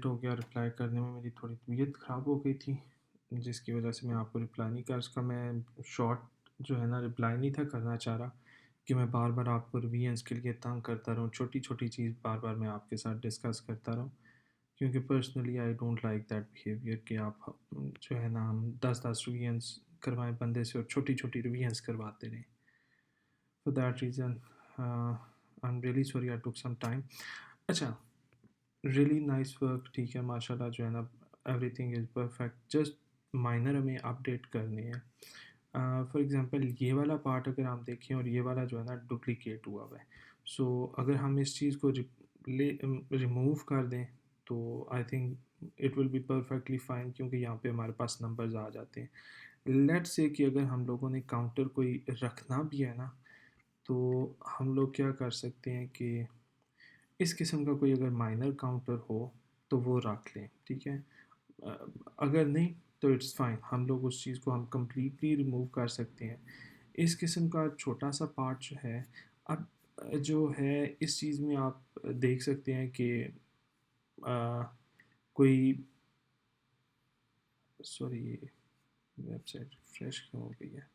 हो गया रिप्लाई करने में, मेरी थोड़ी तबीयत ख़राब हो गई थी, जिसकी वजह से मैं आपको रिप्लाई नहीं कर सका। मैं शॉर्ट जो है ना रिप्लाई नहीं था करना चाह रहा कि मैं बार-बार आपको रिवीजन्स के लिए तंग करता रहूँ, छोटी-छोटी चीज़ बार-बार मैं आपके साथ डिस्कस करता रहूँ। क्योंकि personally I don't like that behaviour कि आप जो है ना हम 10-10 रिवीजन्स करवाएँ बंदे से और छोटी-छोटी रिवीजन्स करवाते रहें। For that reason I am really sorry I टूक सम टाइम। अच्छा, रियली नाइस वर्क, ठीक है, माशाल्लाह जो है ना everything is perfect, just minor हमें अपडेट करने हैं। फॉर एग्जांपल ये वाला पार्ट अगर हम देखें और ये वाला जो है ना डुप्लीकेट हुआ हुआ है, सो अगर हम इस चीज़ को रिमूव कर दें तो I think it will be perfectly fine, क्योंकि यहाँ पे हमारे पास नंबर्स आ जाते हैं। लेट्स से कि अगर हम लोगों ने काउंटर कोई रखना भी है ना, तो हम लोग क्या कर सकते हैं कि इस किस्म का कोई अगर माइनर काउंटर हो तो वो रख लें, ठीक है। अ, अगर नहीं तो इट्स फाइन, हम लोग उस चीज़ को हम कम्प्लीटली रिमूव कर सकते हैं। इस किस्म का छोटा सा पार्ट जो है, अब जो है इस चीज़ में आप देख सकते हैं कि कोई, सॉरी, वेबसाइट रिफ्रेश क्यों हो गई है।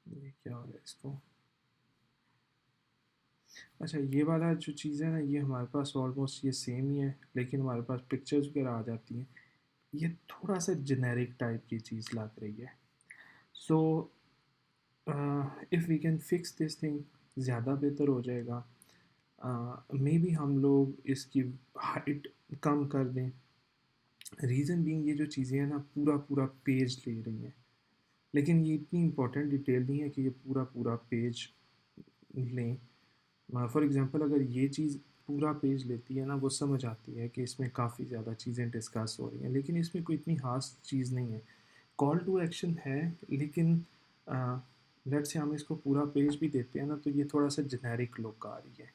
ये क्या हो गया इसको। अच्छा, ये वाला जो चीज़ है ना, ये हमारे पास ऑलमोस्ट ये सेम ही है, लेकिन हमारे पास पिक्चर्स वगैरह आ जाती हैं। ये थोड़ा सा जेनेरिक टाइप की चीज़ लग रही है। So if we can fix this thing, ज़्यादा बेहतर हो जाएगा। मे बी हम लोग इसकी हाइट कम कर दें। रीज़न बीइंग ये जो चीज़ें हैं ना पूरा पूरा पेज ले रही हैं, लेकिन ये इतनी इंपॉर्टेंट डिटेल नहीं है कि ये पूरा पूरा पेज लें। फॉर एग्ज़ाम्पल अगर ये चीज़ पूरा पेज लेती है ना, वो समझ आती है कि इसमें काफ़ी ज़्यादा चीज़ें डिस्कस हो रही हैं, लेकिन इसमें कोई इतनी ख़ास चीज़ नहीं है। कॉल टू एक्शन है, लेकिन लेट्स से हम इसको पूरा पेज भी देते हैं ना, तो ये थोड़ा सा जेनेरिक लुक आ रही है।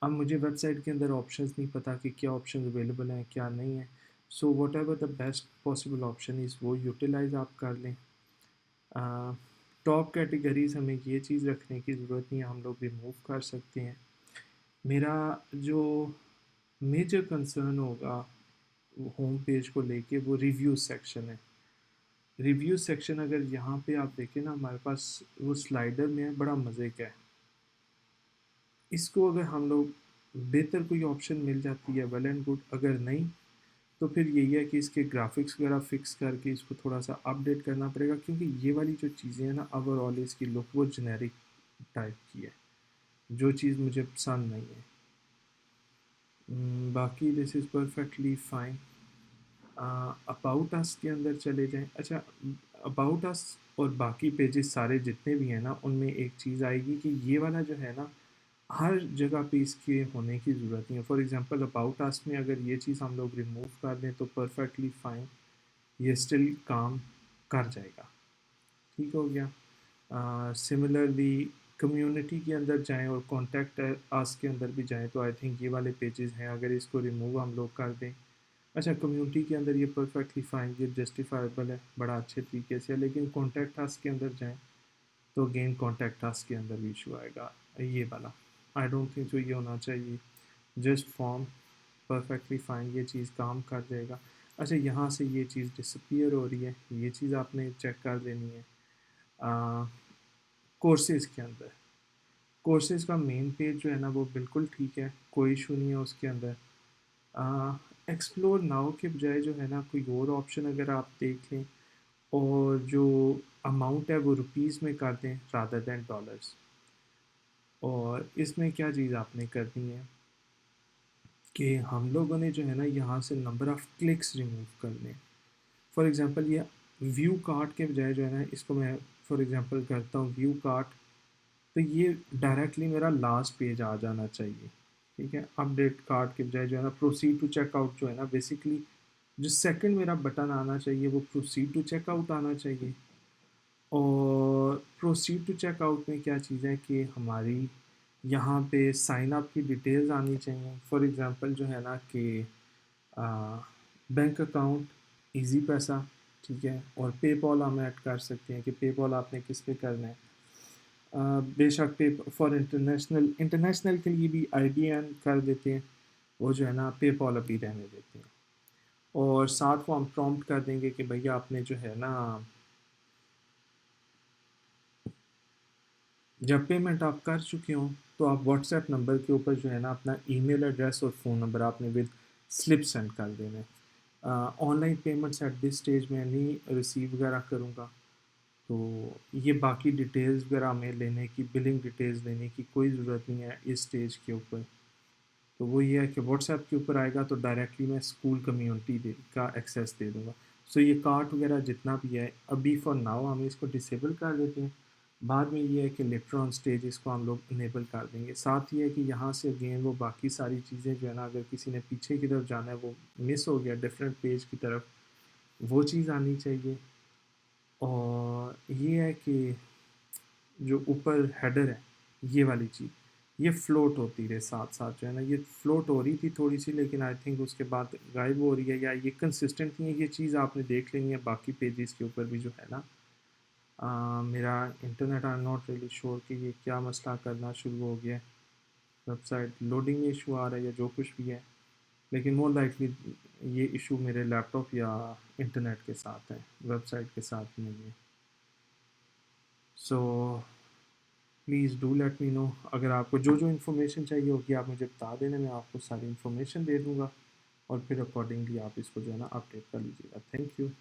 अब मुझे वेबसाइट के अंदर ऑप्शंस नहीं पता कि क्या ऑप्शन अवेलेबल हैं क्या नहीं है। So what ever the best possible option is वो यूटिलाइज़ आप कर लें। टॉप कैटेगरीज हमें ये चीज़ रखने की ज़रूरत नहीं है, हम लोग रिमूव कर सकते हैं। मेरा जो मेजर कंसर्न होगा होम पेज को लेके, वो रिव्यू सेक्शन है। रिव्यू सेक्शन अगर यहाँ पे आप देखें ना, हमारे पास वो स्लाइडर में है, बड़ा मज़े का है। इसको अगर हम लोग बेहतर कोई ऑप्शन मिल जाती है वेल एंड गुड, अगर नहीं तो फिर यही है कि इसके ग्राफिक्स वगैरह फिक्स करके इसको थोड़ा सा अपडेट करना पड़ेगा, क्योंकि ये वाली जो चीज़ें हैं ना ओवरऑल इसकी लुक वो जेनेरिक टाइप की है, जो चीज़ मुझे पसंद नहीं है। बाकी this is perfectly fine. About us के अंदर चले जाएं। अच्छा, अबाउट अस और बाकी पेजेस सारे जितने भी हैं ना, उनमें एक चीज़ आएगी कि ये वाला जो है ना हर जगह पे इसके होने की ज़रूरत नहीं है। फॉर एग्जांपल अबाउट अस में अगर ये चीज़ हम लोग रिमूव कर दें तो परफेक्टली फ़ाइन, ये स्टिल काम कर जाएगा, ठीक हो गया। सिमिलरली कम्युनिटी के अंदर जाएं और कॉन्टैक्ट अस के अंदर भी जाएं, तो आई थिंक ये वाले पेजेस हैं, अगर इसको रिमूव हम लोग कर दें। अच्छा, कम्युनिटी के अंदर ये परफेक्टली फ़ाइन, ये जस्टिफाइबल है बड़ा अच्छे तरीके से, लेकिन कॉन्टैक्ट अस के अंदर जाएं तो अगेन कॉन्टैक्ट अस के अंदर भी इशू आएगा ये वाला। आई डोंट थिंक तो ये होना चाहिए। जस्ट फॉर्म परफेक्टली फ़ाइन, ये चीज़ काम कर जाएगा। अच्छा, यहाँ से ये चीज़ डिसअपीयर हो रही है, ये चीज़ आपने चेक कर देनी है। कोर्सेज़ के अंदर, कोर्सेज़ का मेन पेज जो है ना वो बिल्कुल ठीक है, कोई इशू नहीं है उसके अंदर। एक्सप्लोर नाउ के बजाय जो है ना कोई और ऑप्शन अगर आप देख लें, और जो अमाउंट है वो रुपीज़ में कर दें रादर दैन डॉलर्स। और इसमें क्या चीज़ आपने करनी है कि हम लोगों ने जो है ना यहाँ से नंबर ऑफ़ क्लिक्स रिमूव करने। फॉर एग्ज़ाम्पल ये व्यू कार्ट के बजाय जो है ना, इसको मैं फॉर एग्ज़ाम्पल करता हूँ व्यू कार्ट, तो ये डायरेक्टली मेरा लास्ट पेज आ जाना चाहिए, ठीक है। अपडेट कार्ट के बजाय जो है ना प्रोसीड टू चेकआउट जो है ना, बेसिकली जो सेकंड मेरा बटन आना चाहिए वो प्रोसीड टू चेकआउट आना चाहिए। और प्रोसीड टू चेकआउट में क्या चीज़ है कि हमारी यहाँ पे साइन अप की डिटेल्स आनी चाहिए। फॉर एग्ज़ाम्पल जो है ना कि बैंक अकाउंट, ईज़ी पैसा, ठीक है, और पेपॉल हम ऐड कर सकते हैं कि पेपॉल आपने किस पे करना है। बेशक पे फॉर इंटरनेशनल इंटरनेशनल के लिए भी आईबीएन कर देते हैं, वो जो है ना पेपॉल अभी रहने देते हैं। और साथ को हम प्रॉम्प्ट कर देंगे कि भैया आपने जो है ना, जब पेमेंट आप कर चुके हो तो आप व्हाट्सएप नंबर के ऊपर जो है ना अपना ईमेल एड्रेस और फ़ोन नंबर आपने विद स्लिप सेंड कर देना है। Online payments at this stage में नहीं रिसीव वगैरह करूँगा, तो ये बाकी डिटेल्स वगैरह हमें लेने की, बिलिंग डिटेल्स लेने की कोई ज़रूरत नहीं है इस स्टेज के ऊपर। तो वो ये है कि व्हाट्सएप के ऊपर आएगा तो डायरेक्टली मैं स्कूल कम्युनिटी दे का एक्सेस दे दूँगा। सो ये कार्ट वगैरह जितना भी है अभी फॉर नाउ हम इसको डिसेबल कर देते हैं। बाद में ये है कि लेटर ऑन स्टेज इसको हम लोग इनेबल कर देंगे। साथ ये है कि यहाँ से अगेन वो बाकी सारी चीज़ें जो है ना, अगर किसी ने पीछे की तरफ जाना है, वो मिस हो गया डिफरेंट पेज की तरफ, वो चीज़ आनी चाहिए। और ये है कि जो ऊपर हेडर है, ये वाली चीज़, ये फ्लोट होती रहे साथ साथ जो है ना, ये फ्लोट हो रही थी थोड़ी सी, लेकिन आई थिंक उसके बाद गायब हो रही है, या ये कंसिस्टेंट नहीं है। ये चीज़ आपने देख लेनी है बाकी पेजेस के ऊपर भी जो है ना। मेरा internet I am not really sure कि ये क्या मसला करना शुरू हो गया है, वेबसाइट लोडिंग में इशू आ रहा है या जो कुछ भी है, लेकिन मोर लाइकली ये इशू मेरे लैपटॉप या इंटरनेट के साथ है, वेबसाइट के साथ नहीं है। So please do let me know. अगर आपको जो जो इन्फॉर्मेशन चाहिए होगी आप मुझे बता देना, मैं आपको सारी इन्फॉर्मेशन दे दूँगा और फिर अकॉर्डिंगली आप इसको जो है ना अपडेट कर लीजिएगा। Thank you.